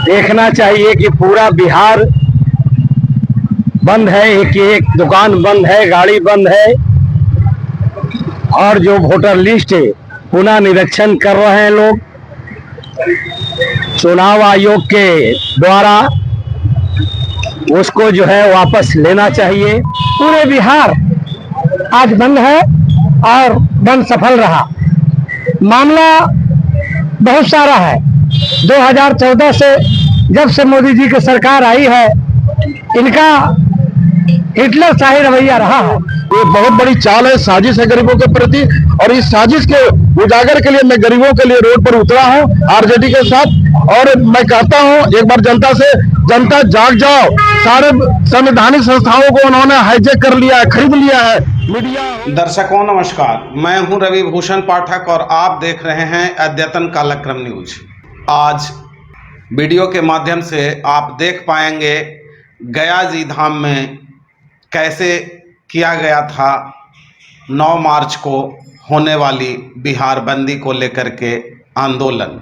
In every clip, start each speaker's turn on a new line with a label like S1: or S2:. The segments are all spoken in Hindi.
S1: देखना चाहिए कि पूरा बिहार बंद है, एक दुकान बंद है, गाड़ी बंद है और जो वोटर लिस्ट है पुनः निरीक्षण कर रहे हैं लोग। चुनाव आयोग के द्वारा उसको जो है वापस लेना चाहिए।
S2: पूरे बिहार आज बंद है और बंद सफल रहा। मामला बहुत सारा है। 2014 से जब से मोदी जी की सरकार आई है, इनका हिटलर शाही रवैया रहा है।
S3: ये बहुत बड़ी चाल है, साजिश है गरीबों के प्रति, और इस साजिश के उजागर के लिए मैं गरीबों के लिए रोड पर उतरा हूं आरजेडी के साथ। और मैं कहता हूं एक बार जनता से, जनता जाग जाओ। सारे संवैधानिक संस्थाओं को उन्होंने हाईजैक कर लिया है, खरीद लिया है। मीडिया
S4: दर्शकों नमस्कार, मैं हूं रवि भूषण पाठक और आप देख रहे हैं अद्यतन कालक्रम न्यूज। आज वीडियो के माध्यम से आप देख पाएंगे गया जी धाम में कैसे किया गया था 9 मार्च को होने वाली बिहार बंदी को लेकर के आंदोलन।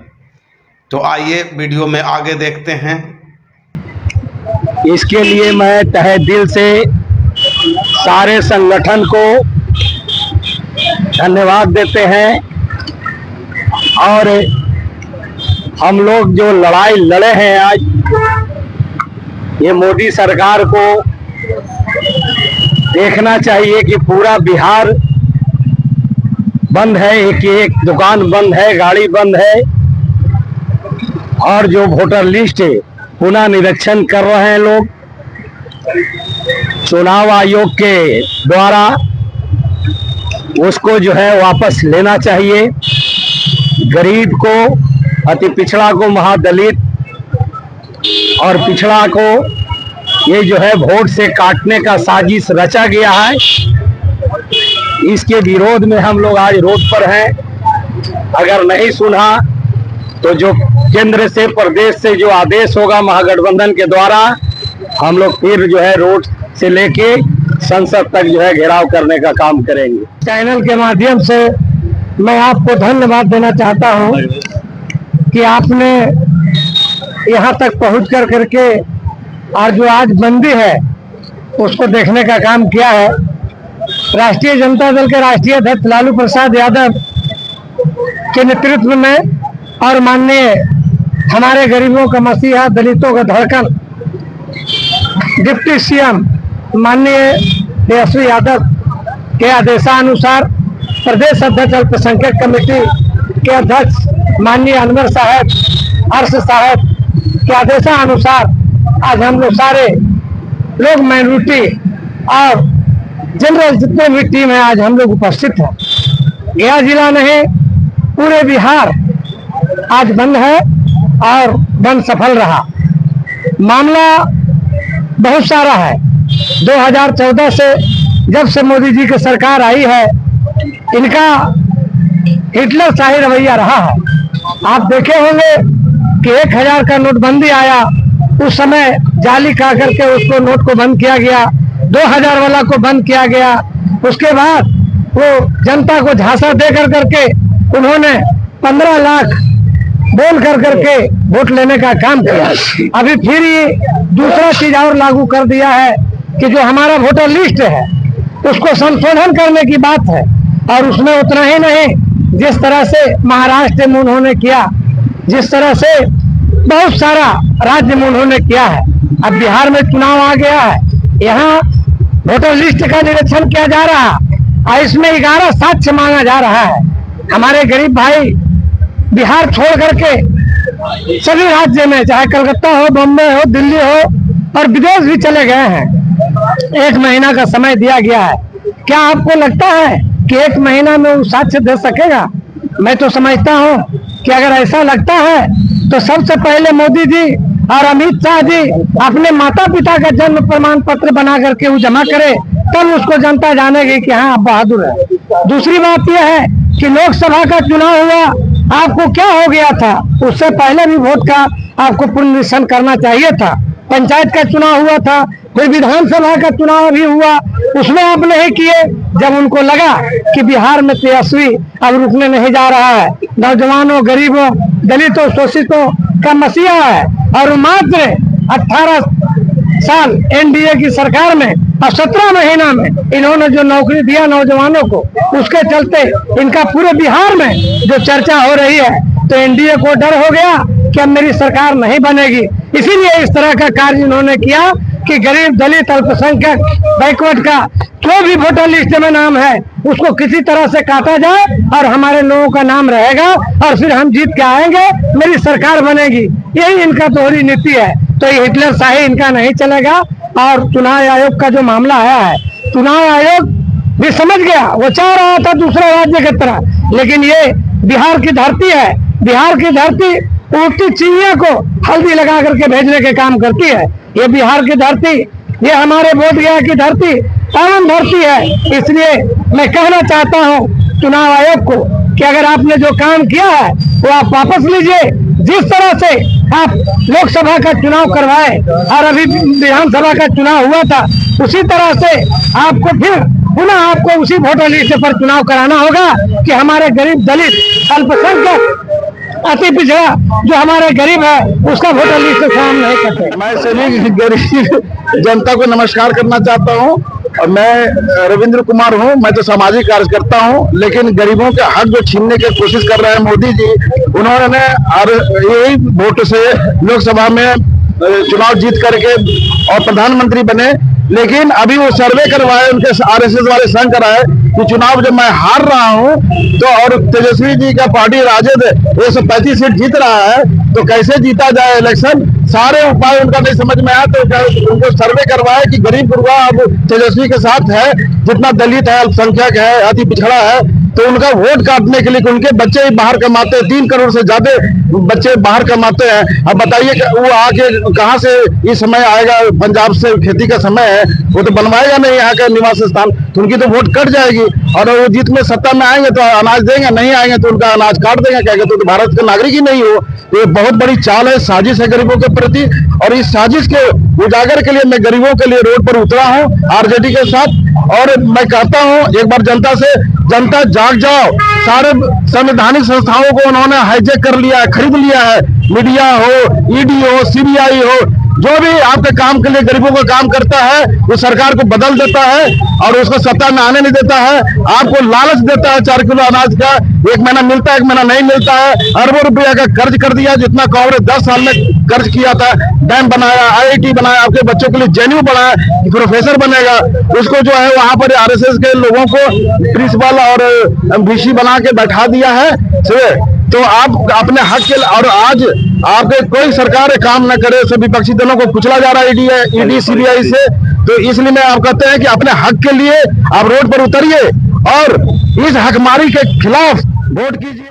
S4: तो आइए वीडियो में आगे देखते हैं।
S1: इसके लिए मैं तहे दिल से सारे संगठन को धन्यवाद देते हैं और हम लोग जो लड़ाई लड़े हैं आज, ये मोदी सरकार को देखना चाहिए कि पूरा बिहार बंद है, एक दुकान बंद है, गाड़ी बंद है और जो वोटर लिस्ट है पुनः निरीक्षण कर रहे हैं लोग। चुनाव आयोग के द्वारा उसको जो है वापस लेना चाहिए। गरीब को, अति पिछड़ा को, महादलित और पिछड़ा को ये जो है वोट से काटने का साजिश रचा गया है। इसके विरोध में हम लोग आज रोड पर हैं। अगर नहीं सुना तो जो केंद्र से, प्रदेश से जो आदेश होगा महागठबंधन के द्वारा, हम लोग फिर जो है रोड से लेके संसद तक जो है घेराव करने का काम करेंगे।
S2: चैनल के माध्यम से मैं आपको धन्यवाद देना चाहता हूं कि आपने यहां तक पहुंच करके और जो आज बंदी है उसको देखने का काम किया है। राष्ट्रीय जनता दल के राष्ट्रीय अध्यक्ष लालू प्रसाद यादव के नेतृत्व में और माननीय हमारे गरीबों का मसीहा, दलितों का धड़कन डिप्टी सीएम माननीय तेजस्वी यादव के आदेशानुसार प्रदेश अध्यक्ष अल्पसंख्यक कमेटी के अध्यक्ष माननीय अनवर साहब, हर्ष साहब के आदेशानुसार आज हम लोग सारे लोग माइनॉरिटी और जनरल जितने भी टीम है आज हम लोग उपस्थित हैं। गया जिला नहीं, पूरे बिहार आज बंद है और बंद सफल रहा। मामला बहुत सारा है। 2014 से जब से मोदी जी की सरकार आई है, इनका हिटलर शाही रवैया रहा है। आप देखे होंगे कि 1000 का नोटबंदी आया, उस समय जाली खा करके उसको नोट को बंद किया गया, 2000 वाला को बंद किया गया। उसके बाद वो जनता को झांसा दे करके उन्होंने 15 लाख बोल करके वोट लेने का काम किया। अभी फिर ये दूसरा चीज और लागू कर दिया है कि जो हमारा वोटर लिस्ट है उसको संशोधन करने की बात है। और उसमें उतना ही नहीं, जिस तरह से महाराष्ट्र में उन्होंने किया, जिस तरह से बहुत सारा राज्य में उन्होंने किया है। अब बिहार में चुनाव आ गया है, यहाँ वोटर लिस्ट का निरीक्षण किया जा रहा और इसमें 11 साक्ष्य मांगा जा रहा है। हमारे गरीब भाई बिहार छोड़ करके सभी राज्य में, चाहे कलकत्ता हो, बम्बई हो, दिल्ली हो और विदेश भी चले गए हैं। 1 महीना का समय दिया गया है। क्या आपको लगता है कि 1 महीना में वो साक्ष्य दे सकेगा? मैं तो समझता हूँ कि अगर ऐसा लगता है तो सबसे पहले मोदी जी और अमित शाह जी अपने माता पिता का जन्म प्रमाण पत्र बना करके वो जमा करे, तब उसको जनता जानेगी कि हाँ बहादुर है। दूसरी बात यह है कि लोकसभा का चुनाव हुआ, आपको क्या हो गया था? उससे पहले भी वोट का आपको पुनरीक्षण करना चाहिए था। पंचायत का चुनाव हुआ था, फिर विधानसभा का चुनाव भी हुआ, उसमें आप नहीं किए। जब उनको लगा कि बिहार में तेजस्वी अब रुकने नहीं जा रहा है, नौजवानों, गरीबों, दलितों, शोषितों का मसीहा है, और मात्र 18 साल एनडीए की सरकार में और 17 महीना में इन्होंने जो नौकरी दिया नौजवानों को, उसके चलते इनका पूरे बिहार में जो चर्चा हो रही है, तो एनडीए को डर हो गया कि अब मेरी सरकार नहीं बनेगी। इसीलिए इस तरह का कार्य इन्होंने किया कि गरीब, दलित, अल्पसंख्यक, बैकवर्ड का जो भी वोटर लिस्ट में नाम है उसको किसी तरह से काटा जाए और हमारे लोगों का नाम रहेगा और फिर हम जीत के आएंगे, मेरी सरकार बनेगी। यही इनका दोहरी नीति है। तो ये हिटलर शाही इनका नहीं चलेगा। और चुनाव आयोग का जो मामला आया है, चुनाव आयोग भी समझ गया, वो चाह रहा था दूसरा राज्य की तरह, लेकिन ये बिहार की धरती है। बिहार की धरती उड़ती चिड़िया को हल्दी लगा करके भेजने के काम करती है। ये बिहार की धरती, ये हमारे बोध गया की धरती पावन धरती है। इसलिए मैं कहना चाहता हूँ चुनाव आयोग को कि अगर आपने जो काम किया है वो आप वापस लीजिए। जिस तरह से आप लोकसभा का चुनाव करवाए और अभी विधानसभा का चुनाव हुआ था, उसी तरह से आपको फिर पुनः आपको उसी वोटर लिस्ट पर चुनाव कराना होगा कि हमारे गरीब, दलित, अल्पसंख्यक, अति पिछड़ा जो हमारे गरीब है उसका वोटर लिस्ट से काम नहीं करते।
S3: मैं सभी गरीब जनता को नमस्कार करना चाहता हूं। और मैं रविंद्र कुमार हूं। मैं तो सामाजिक कार्यकर्ता हूं, लेकिन गरीबों के हक जो छीनने की कोशिश कर रहे हैं मोदी जी, उन्होंने और यही वोट से लोकसभा में चुनाव जीत करके और प्रधानमंत्री बने। लेकिन अभी वो सर्वे करवाए, उनके आरएसएस वाले संग कराए कि चुनाव जब मैं हार रहा हूं तो, और तेजस्वी जी का पार्टी राजद 135 सीट जीत रहा है, तो कैसे जीता जाए इलेक्शन। सारे उपाय उनका नहीं समझ में आया, तो उनको सर्वे करवाए कि गरीब गुरबा अब तेजस्वी के साथ है, जितना दलित है, अल्पसंख्यक है, अति पिछड़ा है, तो उनका वोट काटने के लिए उनके बच्चे ही बाहर कमाते हैं। 3 करोड़ से ज्यादा बच्चे बाहर कमाते हैं। अब बताइए वो आके कहाँ से इस समय आएगा। पंजाब से खेती का समय है, वो तो बनवाएगा नहीं यहाँ का निवास स्थान, तो उनकी तो वोट कट जाएगी। और वो जीत में सत्ता में आएंगे तो अनाज देंगे, नहीं आएंगे तो उनका अनाज काट देंगे, कहेंगे तो भारत के नागरिक ही नहीं हो। ये बहुत बड़ी चाल है, साजिश है गरीबों के प्रति। और इस साजिश के उजागर के लिए मैं गरीबों के लिए रोड पर उतरा हूँ आरजेडी के साथ। और मैं कहता हूँ एक बार जनता से, जनता जाग जाओ। सारे संवैधानिक संस्थाओं को उन्होंने हाईजैक कर लिया है, खरीद लिया है। मीडिया हो, ईडी हो, सीबीआई हो, जो भी आपके काम के लिए गरीबों का काम करता है, वो सरकार को बदल देता है और उसको सत्ता में आने नहीं देता है। आपको लालच देता है 4 किलो अनाज का, 1 महीना मिलता है, 1 महीना नहीं मिलता है। अरबों रुपया का कर्ज कर दिया, जितना कांग्रेस 10 साल में कर्ज किया था। डैम बनाया, IIT बनाया, आपके बच्चों के लिए जेएनयू बनाया, प्रोफेसर बनेगा, उसको जो है वहां पर आरएसएस के लोगों को प्रिंसिपल और VC बना के बैठा दिया है। तो आप अपने हक के, और आज आपके कोई सरकार काम न करे, सब विपक्षी दलों को कुचला जा रहा है ईडी सीबीआई से। तो इसलिए मैं आप कहते हैं कि अपने हक के लिए आप रोड पर उतरिए और इस हकमारी के खिलाफ वोट कीजिए।